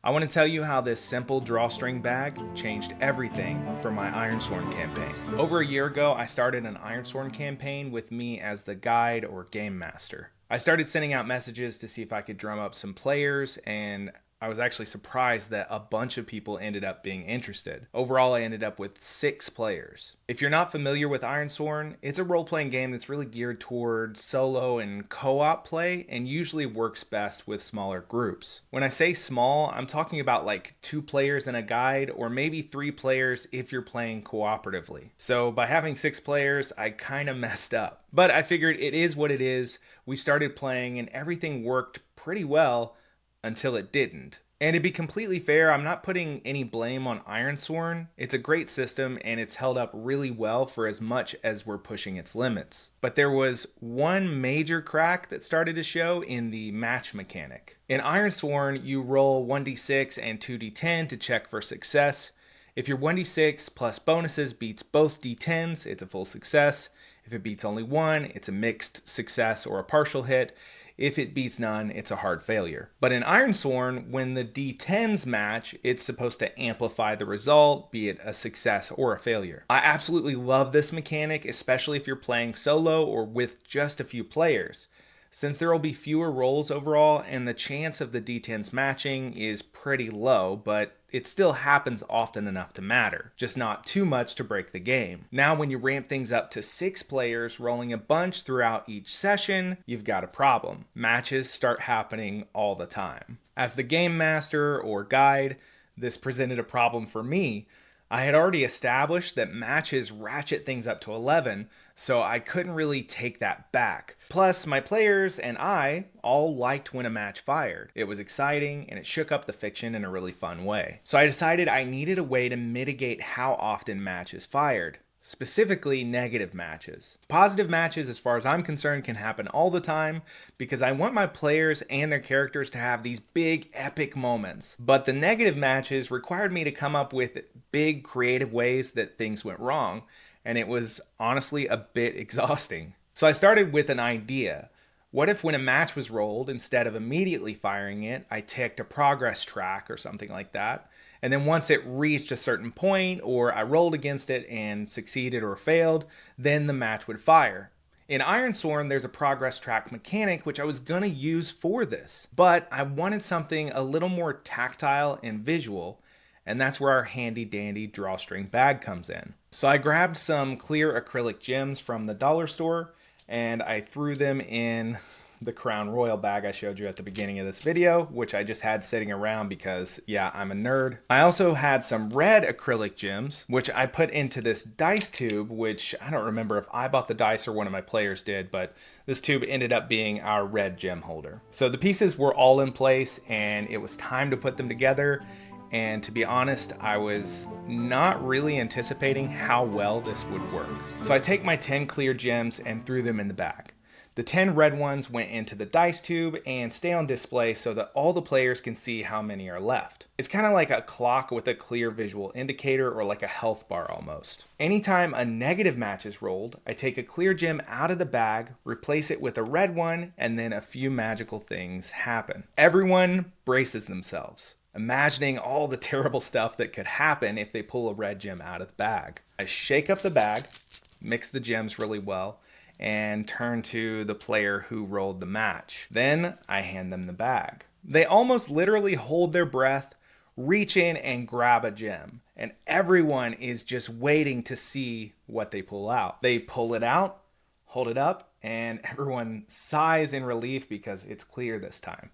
I want to tell you how this simple drawstring bag changed everything for my Ironsworn campaign. Over a year ago, I started an Ironsworn campaign with me as the guide or game master. I started sending out messages to see if I could drum up some players, and I was actually surprised that a bunch of people ended up being interested. Overall, I ended up with 6 players. If you're not familiar with Ironsworn, it's a role-playing game that's really geared toward solo and co-op play and usually works best with smaller groups. When I say small, I'm talking about like 2 players and a guide, or maybe 3 players if you're playing cooperatively. So by having 6 players, I kind of messed up. But I figured it is what it is. We started playing and everything worked pretty well until it didn't. And to be completely fair, I'm not putting any blame on Ironsworn. It's a great system and it's held up really well for as much as we're pushing its limits. But there was one major crack that started to show in the match mechanic. In Ironsworn, you roll 1d6 and 2d10 to check for success. If your 1d6 plus bonuses beats both d10s, it's a full success. If it beats only one, it's a mixed success or a partial hit. If it beats none, it's a hard failure. But in Ironsworn, when the D10s match, it's supposed to amplify the result, be it a success or a failure. I absolutely love this mechanic, especially if you're playing solo or with just a few players, since there will be fewer rolls overall and the chance of the D10s matching is pretty low, but it still happens often enough to matter, just not too much to break the game. Now when you ramp things up to 6 players rolling a bunch throughout each session, you've got a problem. Matches start happening all the time. As the game master or guide, this presented a problem for me. I had already established that matches ratchet things up to 11, so I couldn't really take that back. Plus, my players and I all liked when a match fired. It was exciting and it shook up the fiction in a really fun way. So I decided I needed a way to mitigate how often matches fired. Specifically, negative matches. Positive matches, as far as I'm concerned, can happen all the time because I want my players and their characters to have these big, epic moments. But the negative matches required me to come up with big, creative ways that things went wrong, and it was honestly a bit exhausting. So I started with an idea. What if when a match was rolled, instead of immediately firing it, I ticked a progress track or something like that, and then once it reached a certain point, or I rolled against it and succeeded or failed, then the match would fire. In Ironsworn, there's a progress track mechanic which I was going to use for this, but I wanted something a little more tactile and visual, and that's where our handy dandy drawstring bag comes in. So I grabbed some clear acrylic gems from the dollar store, and I threw them in the Crown Royal bag I showed you at the beginning of this video, which I just had sitting around because, yeah, I'm a nerd. I also had some red acrylic gems, which I put into this dice tube, which I don't remember if I bought the dice or one of my players did, but this tube ended up being our red gem holder. So the pieces were all in place and it was time to put them together. And to be honest, I was not really anticipating how well this would work. So I take my 10 clear gems and threw them in the bag. The 10 red ones went into the dice tube and stay on display so that all the players can see how many are left. It's kind of like a clock with a clear visual indicator, or like a health bar almost. Anytime a negative match is rolled, I take a clear gem out of the bag, replace it with a red one, and then a few magical things happen. Everyone braces themselves, imagining all the terrible stuff that could happen if they pull a red gem out of the bag. I shake up the bag, mix the gems really well, and turn to the player who rolled the match. Then I hand them the bag. They almost literally hold their breath, reach in and grab a gem, and everyone is just waiting to see what they pull out. They pull it out, hold it up, and everyone sighs in relief because it's clear this time.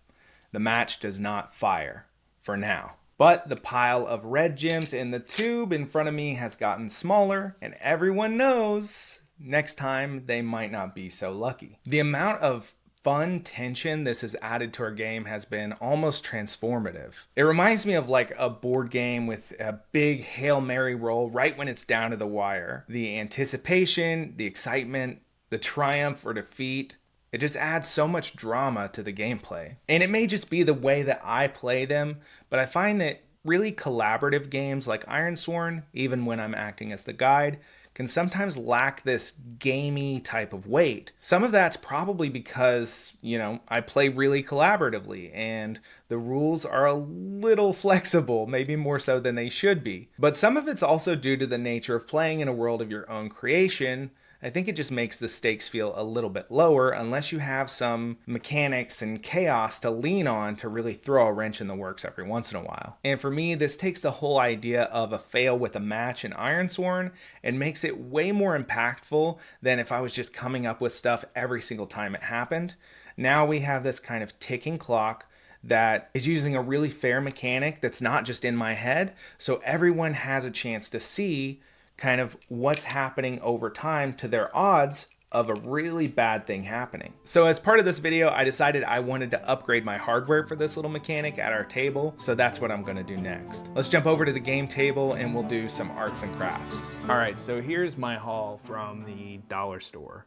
The match does not fire, for now. But the pile of red gems in the tube in front of me has gotten smaller, and everyone knows next time they might not be so lucky. The amount of fun tension this has added to our game has been almost transformative. It reminds me of like a board game with a big Hail Mary roll right when it's down to the wire. The anticipation, the excitement, the triumph or defeat, it just adds so much drama to the gameplay. And it may just be the way that I play them, but I find that really collaborative games like Ironsworn, even when I'm acting as the guide, can sometimes lack this gamey type of weight. Some of that's probably because, I play really collaboratively and the rules are a little flexible, maybe more so than they should be. But some of it's also due to the nature of playing in a world of your own creation. I think it just makes the stakes feel a little bit lower unless you have some mechanics and chaos to lean on to really throw a wrench in the works every once in a while. And for me, this takes the whole idea of a fail with a match in Ironsworn and makes it way more impactful than if I was just coming up with stuff every single time it happened. Now we have this kind of ticking clock that is using a really fair mechanic that's not just in my head, so everyone has a chance to see kind of what's happening over time to their odds of a really bad thing happening. So as part of this video, I decided I wanted to upgrade my hardware for this little mechanic at our table, so that's what I'm gonna do next. Let's jump over to the game table and we'll do some arts and crafts. All right, so here's my haul from the dollar store.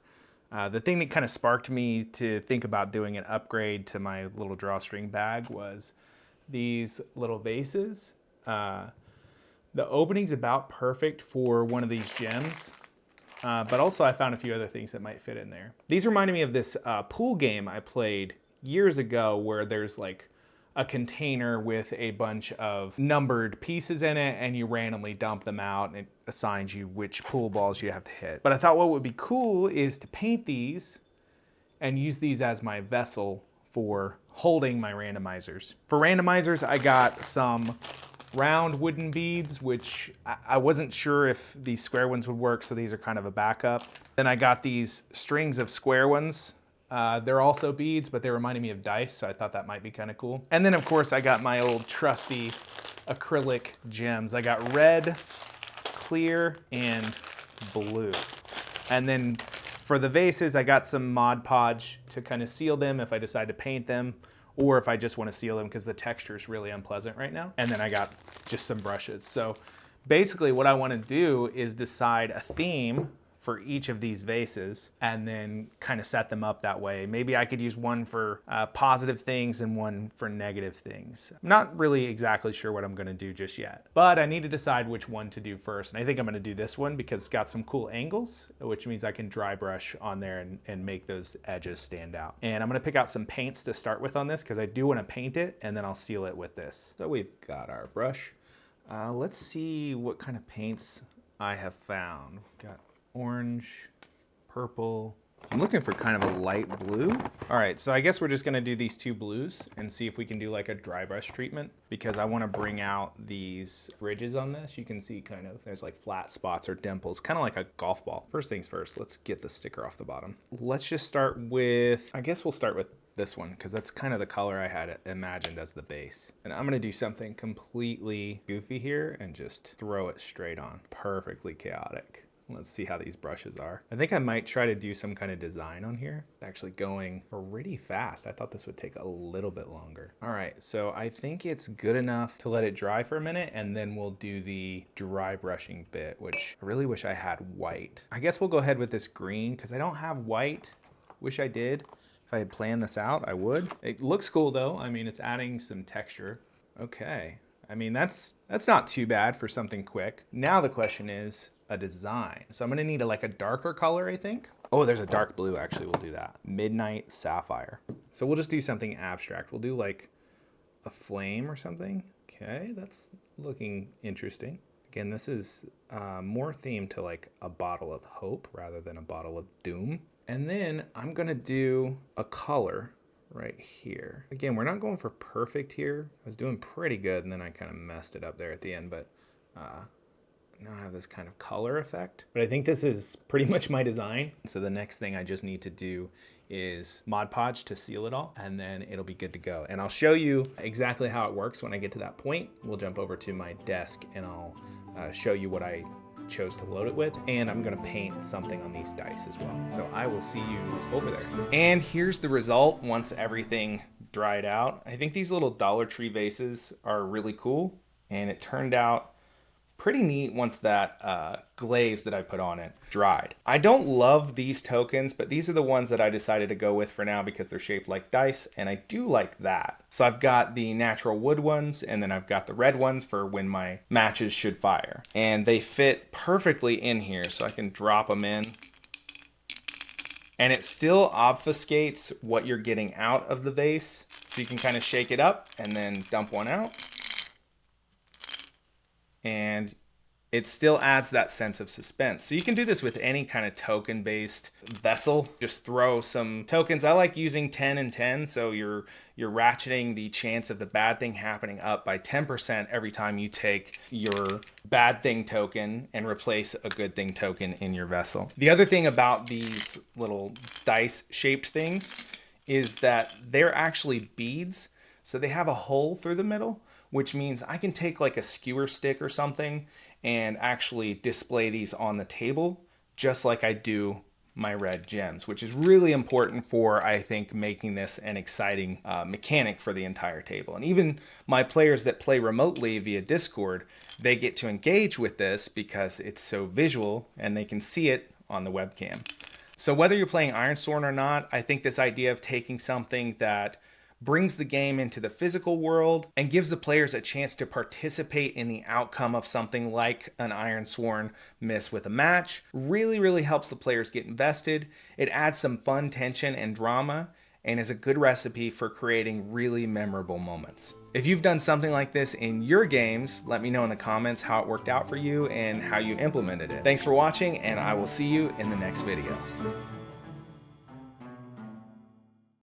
The thing that kind of sparked me to think about doing an upgrade to my little drawstring bag was these little vases. The opening's about perfect for one of these gems, but also I found a few other things that might fit in there. These reminded me of this pool game I played years ago where there's like a container with a bunch of numbered pieces in it and you randomly dump them out and it assigns you which pool balls you have to hit. But I thought what would be cool is to paint these and use these as my vessel for holding my randomizers. For randomizers, I got some round wooden beads, which I wasn't sure if these square ones would work, so these are kind of a backup. Then I got these strings of square ones. They're also beads, but they reminded me of dice, so I thought that might be kind of cool. And then of course I got my old trusty acrylic gems. I got red, clear, and blue. And then for the vases, I got some Mod Podge to kind of seal them if I decide to paint them, or if I just want to seal them because the texture is really unpleasant right now. And then I got just some brushes. So basically what I want to do is decide a theme for each of these vases and then kind of set them up that way. Maybe I could use one for positive things and one for negative things. I'm not really exactly sure what I'm gonna do just yet, but I need to decide which one to do first. And I think I'm gonna do this one because it's got some cool angles, which means I can dry brush on there and make those edges stand out. And I'm gonna pick out some paints to start with on this because I do wanna paint it and then I'll seal it with this. So we've got our brush. Let's see what kind of paints I have found. Got orange, purple. I'm looking for kind of a light blue. All right, so I guess we're just gonna do these two blues and see if we can do like a dry brush treatment because I wanna bring out these ridges on this. You can see kind of, there's like flat spots or dimples, kind of like a golf ball. First things first, let's get the sticker off the bottom. Let's just start with, I guess we'll start with this one because that's kind of the color I had imagined as the base. And I'm gonna do something completely goofy here and just throw it straight on. Perfectly chaotic. Let's see how these brushes are. I think I might try to do some kind of design on here. It's actually going pretty fast. I thought this would take a little bit longer. All right, so I think it's good enough to let it dry for a minute and then we'll do the dry brushing bit, which I really wish I had white. I guess we'll go ahead with this green because I don't have white. Wish I did. If I had planned this out, I would. It looks cool though. I mean, it's adding some texture. Okay. I mean, that's not too bad for something quick. Now the question is, a design. So I'm gonna need a darker color, I think. Oh, there's a dark blue, actually, we'll do that. Midnight Sapphire. So we'll just do something abstract. We'll do like a flame or something. Okay, that's looking interesting. Again, this is more themed to like a bottle of hope rather than a bottle of doom. And then I'm gonna do a color right here. Again, we're not going for perfect here. I was doing pretty good and then I kind of messed it up there at the end, but now I have this kind of color effect. But I think this is pretty much my design. So the next thing I just need to do is Mod Podge to seal it all, and then it'll be good to go. And I'll show you exactly how it works when I get to that point. We'll jump over to my desk and I'll show you what I chose to load it with, and I'm gonna paint something on these dice as well. So I will see you over there. And here's the result once everything dried out. I think these little Dollar Tree vases are really cool, and it turned out pretty neat once that glaze that I put on it dried. I don't love these tokens, but these are the ones that I decided to go with for now because they're shaped like dice, and I do like that. So I've got the natural wood ones, and then I've got the red ones for when my matches should fire. And they fit perfectly in here, so I can drop them in. And it still obfuscates what you're getting out of the vase. So you can kind of shake it up and then dump one out. And it still adds that sense of suspense. So you can do this with any kind of token-based vessel. Just throw some tokens. I like using 10 and 10, so you're ratcheting the chance of the bad thing happening up by 10% every time you take your bad thing token and replace a good thing token in your vessel. The other thing about these little dice-shaped things is that they're actually beads, so they have a hole through the middle, which means I can take like a skewer stick or something and actually display these on the table just like I do my red gems, which is really important for, I think, making this an exciting mechanic for the entire table. And even my players that play remotely via Discord, they get to engage with this because it's so visual and they can see it on the webcam. So whether you're playing Ironsworn or not, I think this idea of taking something that brings the game into the physical world and gives the players a chance to participate in the outcome of something like an Ironsworn miss with a match really helps the players get invested. It adds some fun tension and drama and is a good recipe for creating really memorable moments. If you've done something like this in your games, let me know in the comments how it worked out for you and how you implemented it. Thanks for watching, and I will see you in the next video.